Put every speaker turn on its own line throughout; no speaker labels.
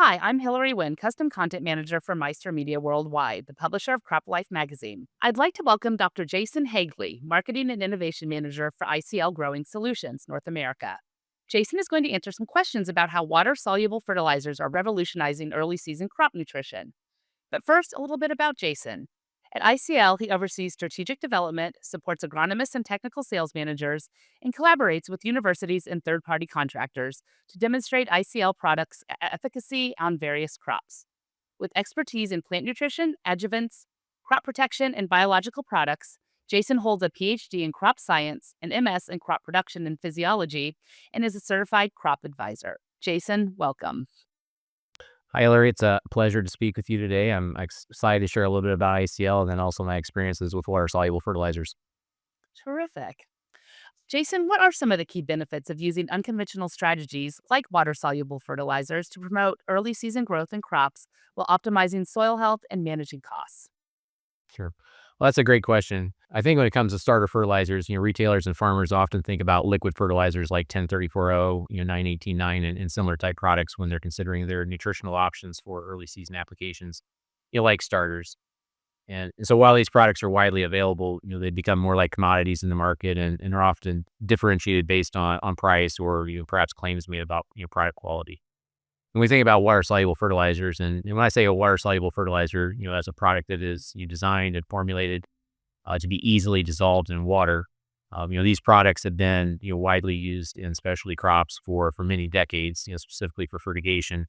Hi, I'm Hillary Wynn, Custom Content Manager for Meister Media Worldwide, the publisher of Crop Life magazine. I'd like to welcome Dr. Jason Haegele, Marketing and Innovation Manager for ICL Growing Solutions, North America. Jason is going to answer some questions about how water-soluble fertilizers are revolutionizing early season crop nutrition. But first, a little bit about Jason. At ICL, he oversees strategic development, supports agronomists and technical sales managers, and collaborates with universities and third party contractors to demonstrate ICL products' efficacy on various crops. With expertise in plant nutrition, adjuvants, crop protection, and biological products, Jason holds a PhD in crop science, an MS in crop production and physiology, and is a certified crop advisor. Jason, welcome.
Hi, Larry. It's a pleasure to speak with you today. I'm excited to share a little bit about ICL and then also my experiences with water-soluble fertilizers.
Terrific. Jason, what are some of the key benefits of using unconventional strategies like water soluble fertilizers to promote early season growth in crops while optimizing soil health and managing costs?
Sure. Well, that's a great question. I think when it comes to starter fertilizers, retailers and farmers often think about liquid fertilizers like 1034-0, 918-9, and similar type products when they're considering their nutritional options for early season applications, like starters. And so while these products are widely available, they become more like commodities in the market and are often differentiated based on price or perhaps claims made about product quality. When we think about water-soluble fertilizers, and when I say a water-soluble fertilizer, as a product that is designed and formulated to be easily dissolved in water, these products have been widely used in specialty crops for many decades, specifically for fertigation,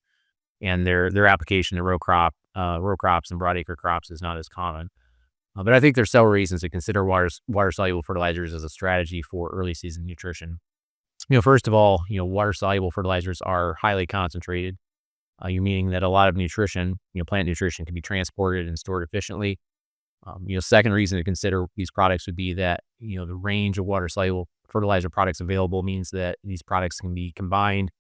and their application to row crops and broadacre crops is not as common. But I think there's several reasons to consider water-soluble fertilizers as a strategy for early season nutrition. First of all, water-soluble fertilizers are highly concentrated, meaning that a lot of nutrition, plant nutrition, can be transported and stored efficiently. Second reason to consider these products would be that, the range of water-soluble fertilizer products available means that these products can be combined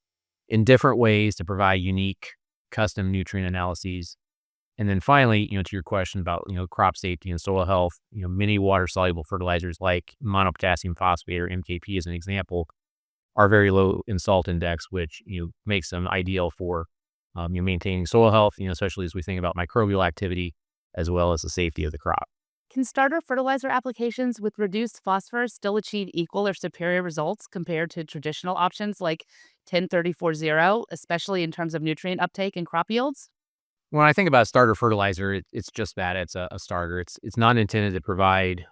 in different ways to provide unique custom nutrient analyses. And then finally, to your question about, crop safety and soil health, many water-soluble fertilizers like monopotassium phosphate or MKP as an example are very low in salt index, which makes them ideal for maintaining soil health, especially as we think about microbial activity as well as the safety of the crop.
Can starter fertilizer applications with reduced phosphorus still achieve equal or superior results compared to traditional options like 1034-0, especially in terms of nutrient uptake and crop yields?
When I think about starter fertilizer, it's just that it's a starter. It's not intended to provide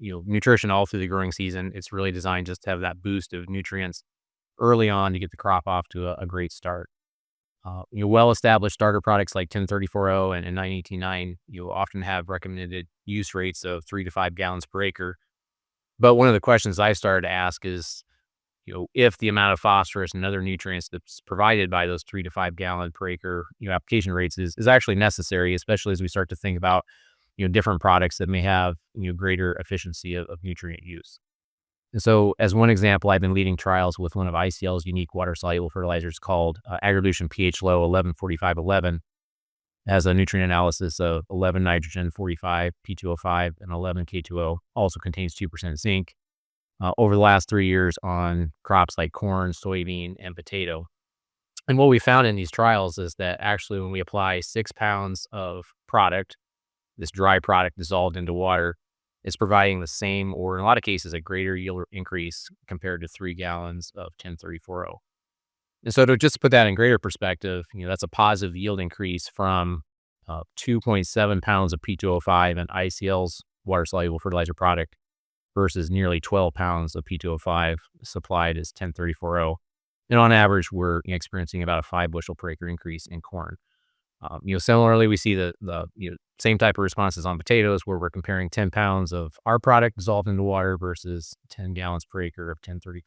nutrition all through the growing season. It's really designed just to have that boost of nutrients early on to get the crop off to a great start. Well-established starter products like 1034-0 and 918-9, often have recommended use rates of 3 to 5 gallons per acre. But one of the questions I started to ask is, if the amount of phosphorus and other nutrients that's provided by those 3 to 5 gallon per acre, application rates is actually necessary, especially as we start to think about, different products that may have, greater efficiency of nutrient use. And so, as one example, I've been leading trials with one of ICL's unique water-soluble fertilizers called Agrilution pH Low 114511. Has a nutrient analysis of 11 nitrogen, 45 P2O5, and 11 K2O. Also contains 2% zinc. Over the last 3 years on crops like corn, soybean, and potato. And what we found in these trials is that actually when we apply 6 pounds of product, this dry product dissolved into water, it's providing the same, or in a lot of cases, a greater yield increase compared to 3 gallons of 1034-0. And so to just put that in greater perspective, that's a positive yield increase from 2.7 pounds of P2O5 in ICL's water-soluble fertilizer product versus nearly 12 pounds of P2O5 supplied as 1034-0. And on average, we're experiencing about a 5 bushel per acre increase in corn. Similarly, we see the same type of responses on potatoes where we're comparing 10 pounds of our product dissolved into water versus 10 gallons per acre of 1034-0.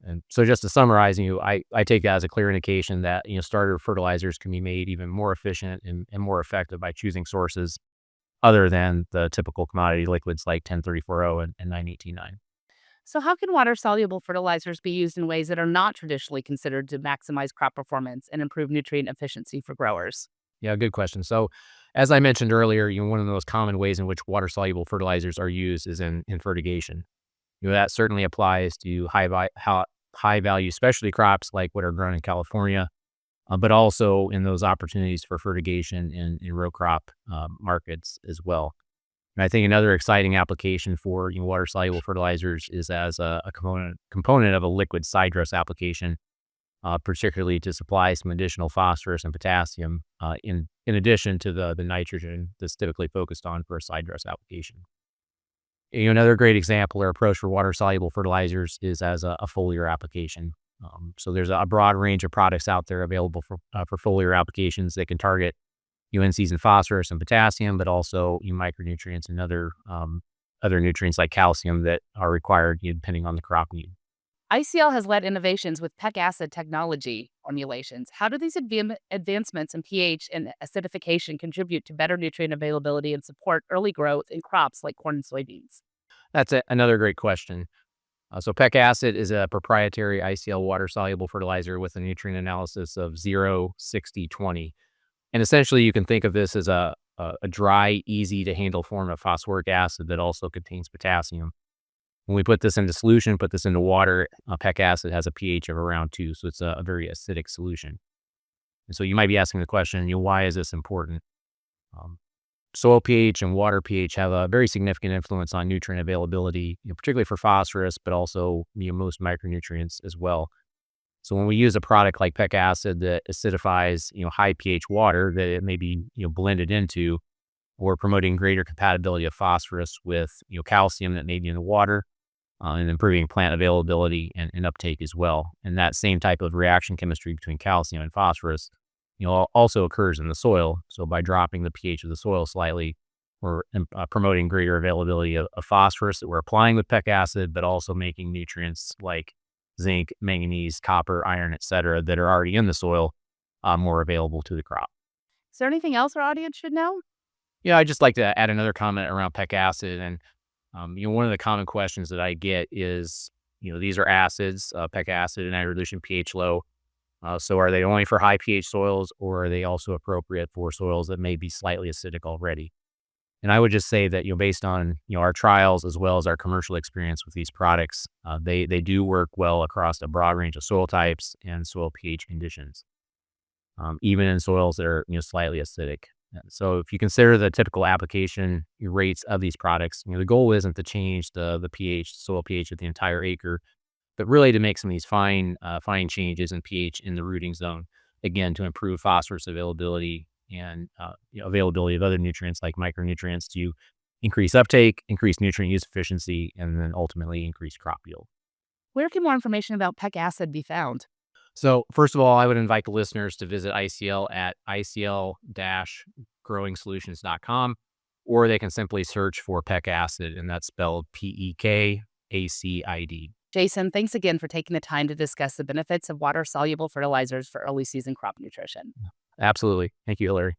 And so just to summarize, I take that as a clear indication that, starter fertilizers can be made even more efficient and more effective by choosing sources other than the typical commodity liquids like 1034-0 and 918-9.
So, how can water soluble fertilizers be used in ways that are not traditionally considered to maximize crop performance and improve nutrient efficiency for growers?
Yeah, good question. So, as I mentioned earlier, one of the most common ways in which water-soluble fertilizers are used is in fertigation. That certainly applies to high value specialty crops like what are grown in California, but also in those opportunities for fertigation in row crop markets as well. And I think another exciting application for water soluble fertilizers is as a component of a liquid side dress application, particularly to supply some additional phosphorus and potassium in addition to the nitrogen that's typically focused on for a side dress application. Another great example or approach for water soluble fertilizers is as a foliar application. So there's a broad range of products out there available for foliar applications that can target in-season phosphorus and potassium, but also micronutrients and other nutrients like calcium that are required depending on the crop need.
ICL has led innovations with PEC acid technology formulations. How do these advancements in pH and acidification contribute to better nutrient availability and support early growth in crops like corn and soybeans?
That's another great question. So PEC acid is a proprietary ICL water soluble fertilizer with a nutrient analysis of 0, 60, 20. And essentially, you can think of this as a dry, easy to handle form of phosphoric acid that also contains potassium. When we put this into solution, put this into water, PEC acid has a pH of around 2, so it's a very acidic solution. And so you might be asking the question, why is this important? Um, Soil pH and water pH have a very significant influence on nutrient availability, particularly for phosphorus, but also most micronutrients as well. So when we use a product like PEC acid that acidifies, high pH water that it may be, blended into, or promoting greater compatibility of phosphorus with, calcium that may be in the water, and improving plant availability and uptake as well. And that same type of reaction chemistry between calcium and phosphorus, also occurs in the soil. So by dropping the pH of the soil slightly, we're promoting greater availability of phosphorus that we're applying with PEC acid, but also making nutrients like zinc, manganese, copper, iron, etc., that are already in the soil more available to the crop.
Is there anything else our audience should know?
Yeah, I'd just like to add another comment around PEC acid. And, one of the common questions that I get is, these are acids, PEC acid and hydrolution pH low. So are they only for high pH soils, or are they also appropriate for soils that may be slightly acidic already? And I would just say that, based on, our trials as well as our commercial experience with these products, they do work well across a broad range of soil types and soil pH conditions, even in soils that are, slightly acidic. So if you consider the typical application rates of these products, the goal isn't to change the pH, soil pH of the entire acre, but really to make some of these fine changes in pH in the rooting zone, again, to improve phosphorus availability and availability of other nutrients like micronutrients to increase uptake, increase nutrient use efficiency, and then ultimately increase crop yield.
Where can more information about PEC acid be found?
So first of all, I would invite the listeners to visit ICL at ICL-GrowingSolutions.com, or they can simply search for PEC acid, and that's spelled PEKACID.
Jason, thanks again for taking the time to discuss the benefits of water soluble fertilizers for early season crop nutrition.
Absolutely. Thank you, Hillary.